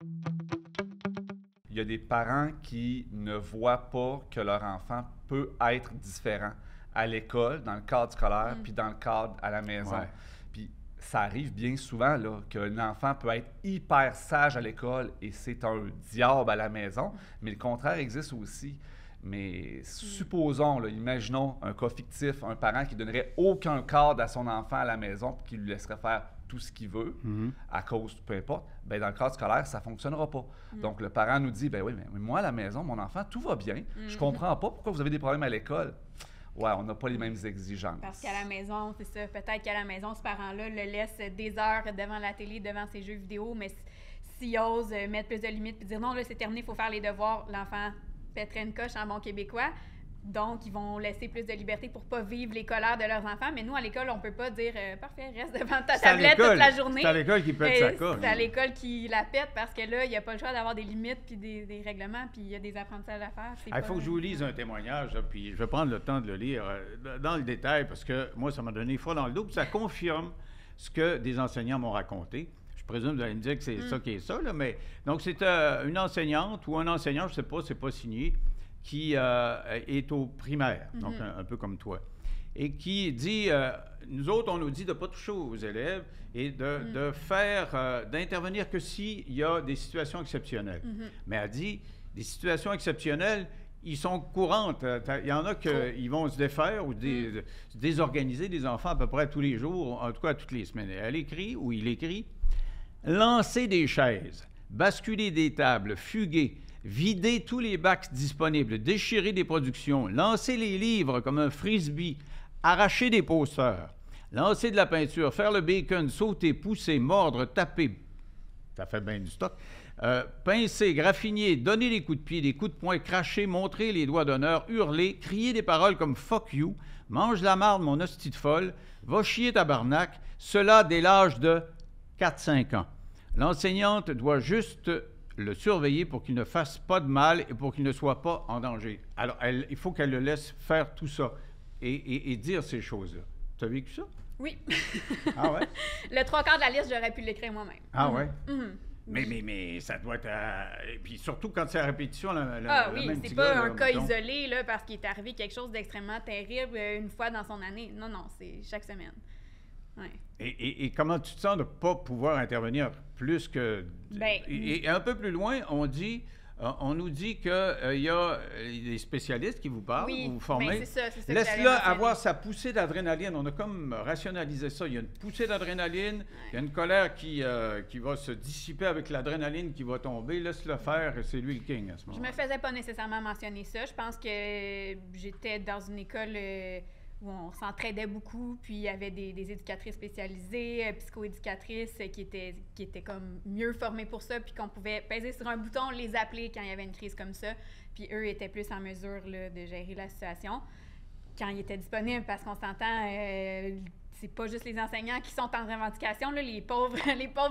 Il y a des parents qui ne voient pas que leur enfant peut être différent à l'école, dans le cadre scolaire, puis dans le cadre à la maison. Ouais. Puis ça arrive bien souvent là, qu'un enfant peut être hyper sage à l'école et c'est un diable à la maison, mais le contraire existe aussi. Mais supposons, là, imaginons un cas fictif, un parent qui donnerait aucun cadre à son enfant à la maison puis qui lui laisserait faire tout ce qu'il veut à cause, peu importe, ben dans le cadre scolaire, ça ne fonctionnera pas. Donc, le parent nous dit, ben oui, mais moi, à la maison, mon enfant, tout va bien. Je comprends pas pourquoi vous avez des problèmes à l'école. Ouais, on n'a pas les mêmes exigences. Parce qu'à la maison, c'est ça. Peut-être qu'à la maison, ce parent-là le laisse des heures devant la télé, devant ses jeux vidéo, mais s'il ose mettre plus de limites puis dire non, là, c'est terminé, il faut faire les devoirs, l'enfant pèterait une coche en bon québécois. Donc, ils vont laisser plus de liberté pour ne pas vivre les colères de leurs enfants. Mais nous, à l'école, on ne peut pas dire parfait, reste devant ta tablette toute la journée. C'est à l'école qui pète sa coche. C'est à l'école qui la pète parce que là, il n'y a pas le choix d'avoir des limites puis des règlements, puis il y a des apprentissages à faire. Il faut que je vous lise un témoignage, là, puis je vais prendre le temps de le lire dans le détail parce que moi, ça m'a donné froid dans le dos, puis ça confirme ce que des enseignants m'ont raconté. Je présume que vous allez me dire que c'est ça qui est ça, là, mais donc c'est une enseignante ou un enseignant, je ne sais pas, c'est pas signé, qui est au primaire, donc un peu comme toi, et qui dit, nous autres, on nous dit de ne pas toucher aux élèves et de faire, d'intervenir que s'il y a des situations exceptionnelles. Mais elle dit, des situations exceptionnelles, ils sont courantes. Il y en a qui vont se défaire ou se désorganiser des enfants à peu près tous les jours, en tout cas toutes les semaines. Elle écrit, ou il écrit, lancer des chaises, basculer des tables, fuguer, vider tous les bacs disponibles, déchirer des productions, lancer les livres comme un frisbee, arracher des posters, lancer de la peinture, faire le bacon, sauter, pousser, mordre, taper, ça fait bien du stock, pincer, graffiner, donner des coups de pied, des coups de poing, cracher, montrer les doigts d'honneur, hurler, crier des paroles comme « fuck you »,« mange la marde, mon hostie de folle »,« va chier tabarnak », cela dès l'âge de 4-5 ans. L'enseignante doit juste le surveiller pour qu'il ne fasse pas de mal et pour qu'il ne soit pas en danger. Alors, il faut qu'elle le laisse faire tout ça et dire ces choses-là. Tu as vécu ça? Oui. Ah ouais? Le 3/4 de la liste, j'aurais pu l'écrire moi-même. Ah ouais? Mais ça doit être... Et puis surtout quand c'est à répétition, Ah oui, même c'est petit pas gars, un là, cas mettons. isolé là, parce qu'il est arrivé quelque chose d'extrêmement terrible une fois dans son année. Non, non, c'est chaque semaine. Ouais. Et comment tu te sens de ne pas pouvoir intervenir plus que... Ben, et un peu plus loin, on nous dit qu'il y a des spécialistes qui vous parlent, oui, vous vous formez. ben, c'est ça que j'allais Laisse-le mentionner. avoir sa poussée d'adrénaline. On a comme rationalisé ça. Il y a une poussée d'adrénaline, il y a une colère qui va se dissiper avec l'adrénaline qui va tomber. Laisse-le faire, et c'est lui le king à ce Je moment-là. me faisais pas nécessairement mentionner ça. Je pense que j'étais dans une école où on s'entraidait beaucoup, puis il y avait des éducatrices spécialisées, psychoéducatrices qui étaient comme mieux formées pour ça, puis qu'on pouvait peser sur un bouton, les appeler quand il y avait une crise comme ça, puis eux étaient plus en mesure là, de gérer la situation quand ils étaient disponibles, parce qu'on s'entend, c'est pas juste les enseignants qui sont en revendication, là, les pauvres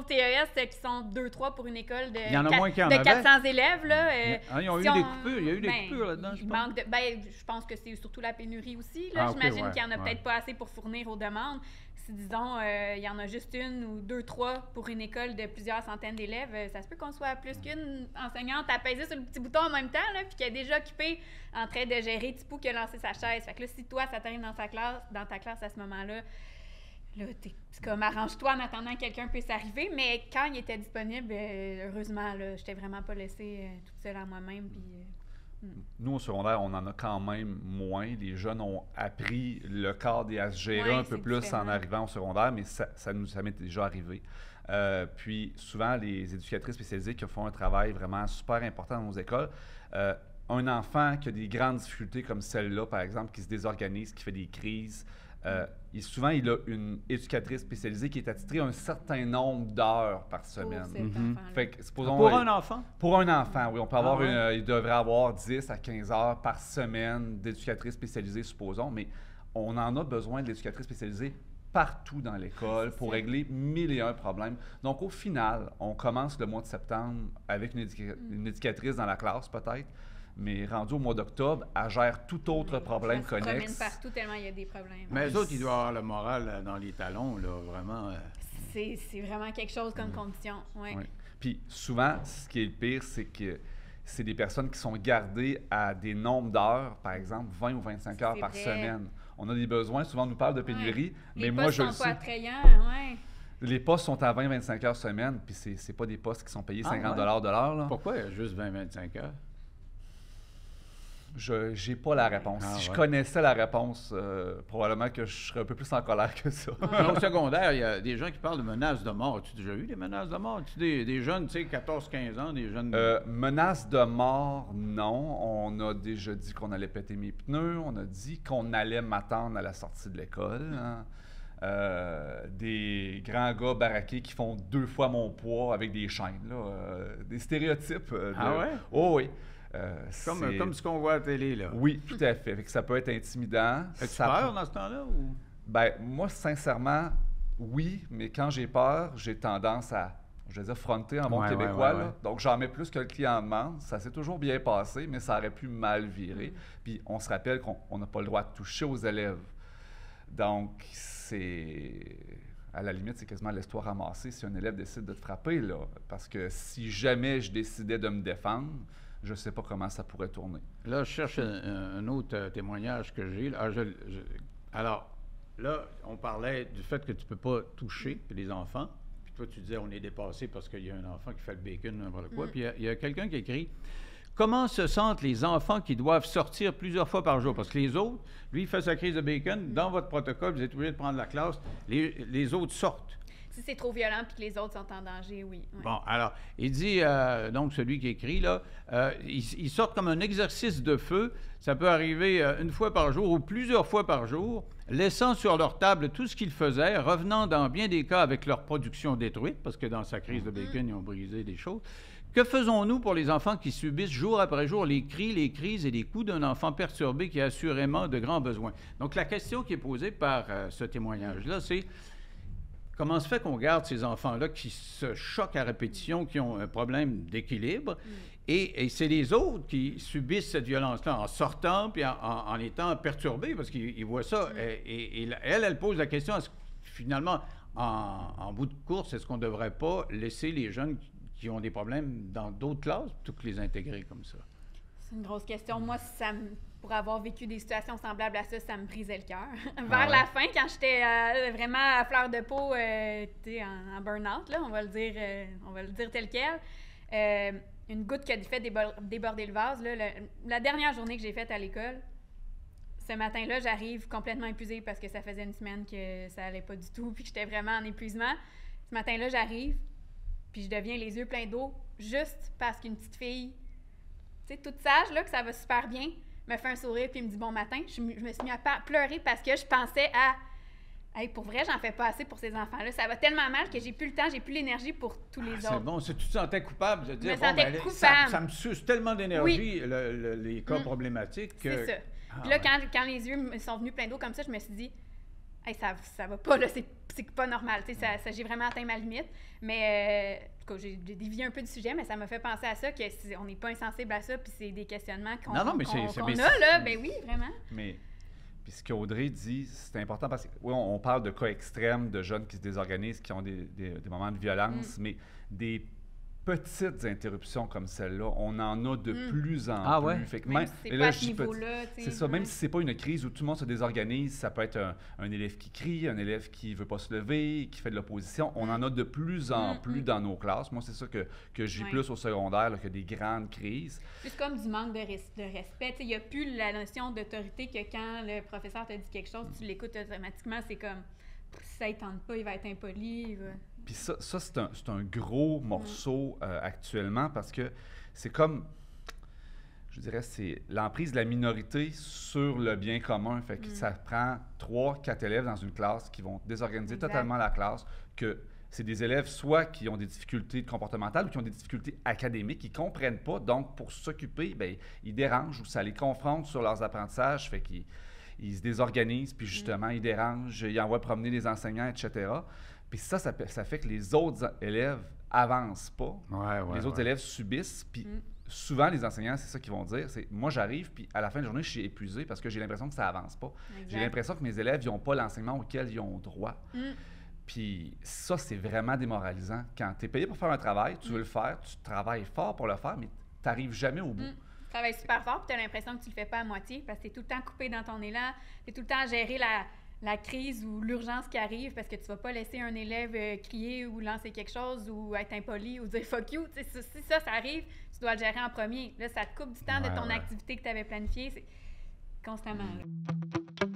TES qui sont 2-3 pour une école de, Il y en a moins qu'il y en de avait. 400 élèves. Là, Ils ont eu des coupures. Il y a eu des coupures là-dedans, je pense. Je pense que c'est surtout la pénurie aussi. Là. OK, J'imagine ouais, qu'il n'y en a peut-être pas assez pour fournir aux demandes. Si, disons, il y en a juste une ou 2-3 pour une école de plusieurs centaines d'élèves, ça se peut qu'on soit plus qu'une enseignante à peser sur le petit bouton en même temps, là, puis qui est déjà occupée en train de gérer Tipou qui a lancé sa chaise. Fait que là, si toi, ça t'arrive dans ta classe à ce moment-là, là, c'est comme arrange-toi en attendant que quelqu'un puisse arriver. Mais quand il était disponible, heureusement, là, je n'étais vraiment pas laissée toute seule à moi-même. Puis, Nous, au secondaire, on en a quand même moins. Les jeunes ont appris le cadre et à se gérer Ouais, un peu c'est plus différent. en arrivant au secondaire, mais ça m'est déjà arrivé. Puis souvent, les éducatrices spécialisées qui font un travail vraiment super important dans nos écoles, un enfant qui a des grandes difficultés comme celle-là, par exemple, qui se désorganise, qui fait des crises, souvent, il a une éducatrice spécialisée qui est attitrée à un certain nombre d'heures par semaine. pour cet enfant-là. Fait que, supposons, Pour un enfant? pour un enfant, oui. On peut avoir ouais? il devrait avoir 10 à 15 heures par semaine d'éducatrice spécialisée, supposons, mais on en a besoin de l'éducatrice spécialisée partout dans l'école pour régler 1001 problèmes. Donc, au final, on commence le mois de septembre avec une éducatrice dans la classe, peut-être, mais rendu au mois d'octobre, elle gère tout autre problème Ça se promène connexe. partout tellement il y a des problèmes. Mais eux autres, ils doivent avoir le moral dans les talons, là, vraiment. C'est vraiment quelque chose comme condition. Ouais. Oui. Puis souvent, ce qui est le pire, c'est que c'est des personnes qui sont gardées à des nombres d'heures, par exemple 20 ou 25 heures C'est par vrai. semaine. On a des besoins, souvent on nous parle de pénurie, mais Les moi postes je le sont pas sais. attrayants, ouais. Les postes sont à 20-25 heures semaine, puis c'est pas des postes qui sont payés 50 de l'heure. Là. Pourquoi juste 20-25 heures? Je n'ai pas la réponse. Ah, Si je ouais. connaissais la réponse, probablement que je serais un peu plus en colère que ça. Au secondaire, il y a des gens qui parlent de menaces de mort. As-tu déjà eu des menaces de mort? As-tu des jeunes, tu sais, 14-15 ans, des jeunes... Menace de mort, non. On a déjà dit qu'on allait péter mes pneus. On a dit qu'on allait m'attendre à la sortie de l'école. Hein. Des grands gars baraqués qui font 2 fois mon poids avec des chaînes. Là. Des stéréotypes. Ah ouais? Oh oui. Comme ce qu'on voit à la télé, là. Oui, tout à fait. Fait que ça peut être intimidant. As-tu Ça peur dans ce temps-là? Ou... Ben, moi, sincèrement, oui, mais quand j'ai peur, j'ai tendance à, je vais dire, fronter en bon Ouais, québécois. ouais. Là. Donc, j'en mets plus que le client demande. Ça s'est toujours bien passé, mais ça aurait pu mal virer. Puis, on se rappelle qu'on n'a pas le droit de toucher aux élèves. Donc, c'est... À la limite, c'est quasiment laisse-toi ramasser si un élève décide de te frapper, là. Parce que si jamais je décidais de me défendre, je ne sais pas comment ça pourrait tourner. Là, je cherche un autre témoignage que j'ai. Alors, là, on parlait du fait que tu ne peux pas toucher les enfants. Puis toi, tu disais on est dépassé parce qu'il y a un enfant qui fait le bacon, n'importe quoi. Puis il y a quelqu'un qui écrit comment se sentent les enfants qui doivent sortir plusieurs fois par jour? Parce que les autres, lui, il fait sa crise de bacon. Dans votre protocole, vous êtes obligé de prendre la classe. Les autres sortent. Si c'est trop violent puis que les autres sont en danger, oui. Ouais. Bon, alors, il dit, donc celui qui écrit, là, ils sortent comme un exercice de feu. Ça peut arriver une fois par jour ou plusieurs fois par jour, laissant sur leur table tout ce qu'ils faisaient, revenant dans bien des cas avec leur production détruite, parce que dans sa crise de bacon, ils ont brisé des choses. Que faisons-nous pour les enfants qui subissent jour après jour les cris, les crises et les coups d'un enfant perturbé qui a assurément de grands besoins? Donc, la question qui est posée par ce témoignage-là, c'est comment se fait qu'on garde ces enfants-là qui se choquent à répétition, qui ont un problème d'équilibre, et c'est les autres qui subissent cette violence-là en sortant puis en étant perturbés, parce qu'ils voient ça. Et elle pose la question, est-ce que, finalement, en bout de course, est-ce qu'on ne devrait pas laisser les jeunes qui ont des problèmes dans d'autres classes plutôt que les intégrer comme ça? C'est une grosse question. Moi, pour avoir vécu des situations semblables à ça, ça me brisait le cœur. Vers Ah ouais? la fin, quand j'étais vraiment à fleur de peau, en burn-out, là, on va le dire tel quel, une goutte qui a fait déborder le vase. Là, la dernière journée que j'ai faite à l'école, ce matin-là, j'arrive complètement épuisée parce que ça faisait une semaine que ça allait pas du tout puis que j'étais vraiment en épuisement. Ce matin-là, j'arrive, puis je deviens les yeux pleins d'eau juste parce qu'une petite fille, tu sais, toute sage, là, que ça va super bien, me fait un sourire puis me dit bon matin. Je me suis mis à pleurer parce que je pensais à hey, pour vrai, j'en fais pas assez pour ces enfants-là. Ça va tellement mal que j'ai plus le temps, j'ai plus l'énergie pour tous les autres. C'est bon, si tu te sentais coupable de dire Je me sentais ben, coupable. ça me suce tellement d'énergie, les cas problématiques. C'est ça. Ah, Puis là, ouais. quand les yeux me sont venus pleins d'eau comme ça, je me suis dit hey, ça va pas, là, c'est pas normal. Tu sais, j'ai vraiment atteint ma limite. Mais, en tout cas, j'ai dévié un peu du sujet, mais ça m'a fait penser à ça, qu'on n'est pas insensible à ça, puis c'est des questionnements qu'on Non, mais qu'on mais a, là. Ben oui, vraiment. Mais puis ce qu'Audrey dit, c'est important parce que, oui, on parle de cas extrêmes, de jeunes qui se désorganisent, qui ont des moments de violence, mais des petites interruptions comme celle-là, on en a de plus en Ah plus. ouais? Fait que Même même, si c'est et pas là, à je ce dis niveau-là, tu sais. c'est ça, même si c'est pas une crise où tout le monde se désorganise, ça peut être un élève qui crie, un élève qui veut pas se lever, qui fait de l'opposition. On en a de plus en plus dans nos classes. Moi, c'est ça que je vis plus au secondaire, là, que des grandes crises. Plus comme du manque de respect. Il n'y a plus la notion d'autorité que quand le professeur te dit quelque chose, tu l'écoutes automatiquement. C'est comme, si ça ne tente pas, il va être impoli. Il va... Puis ça c'est un gros morceau actuellement parce que c'est comme, je dirais, c'est l'emprise de la minorité sur le bien commun. Fait que ça prend 3-4 élèves dans une classe qui vont désorganiser totalement la classe, que c'est des élèves soit qui ont des difficultés comportementales ou qui ont des difficultés académiques, qui ne comprennent pas. Donc, pour s'occuper, bien, ils dérangent ou ça les confronte sur leurs apprentissages. Fait qu'ils se désorganisent, puis justement, ils dérangent, ils envoient promener les enseignants, etc. Puis ça fait que les autres élèves avancent pas. Les autres élèves subissent. Puis souvent, les enseignants, c'est ça qu'ils vont dire. C'est moi, j'arrive, puis à la fin de la journée, je suis épuisé parce que j'ai l'impression que ça avance pas. Exact. J'ai l'impression que mes élèves, ils n'ont pas l'enseignement auquel ils ont droit. Puis ça, c'est vraiment démoralisant. Quand tu es payé pour faire un travail, tu veux le faire, tu travailles fort pour le faire, mais tu n'arrives jamais au bout. Tu travailles super fort, puis tu as l'impression que tu le fais pas à moitié parce que tu es tout le temps coupé dans ton élan, tu es tout le temps à gérer la crise ou l'urgence qui arrive parce que tu vas pas laisser un élève crier ou lancer quelque chose ou être impoli ou dire « fuck you ». Si ça arrive, tu dois le gérer en premier. Là, ça te coupe du temps de ton activité que tu avais planifiée. C'est constamment. Là.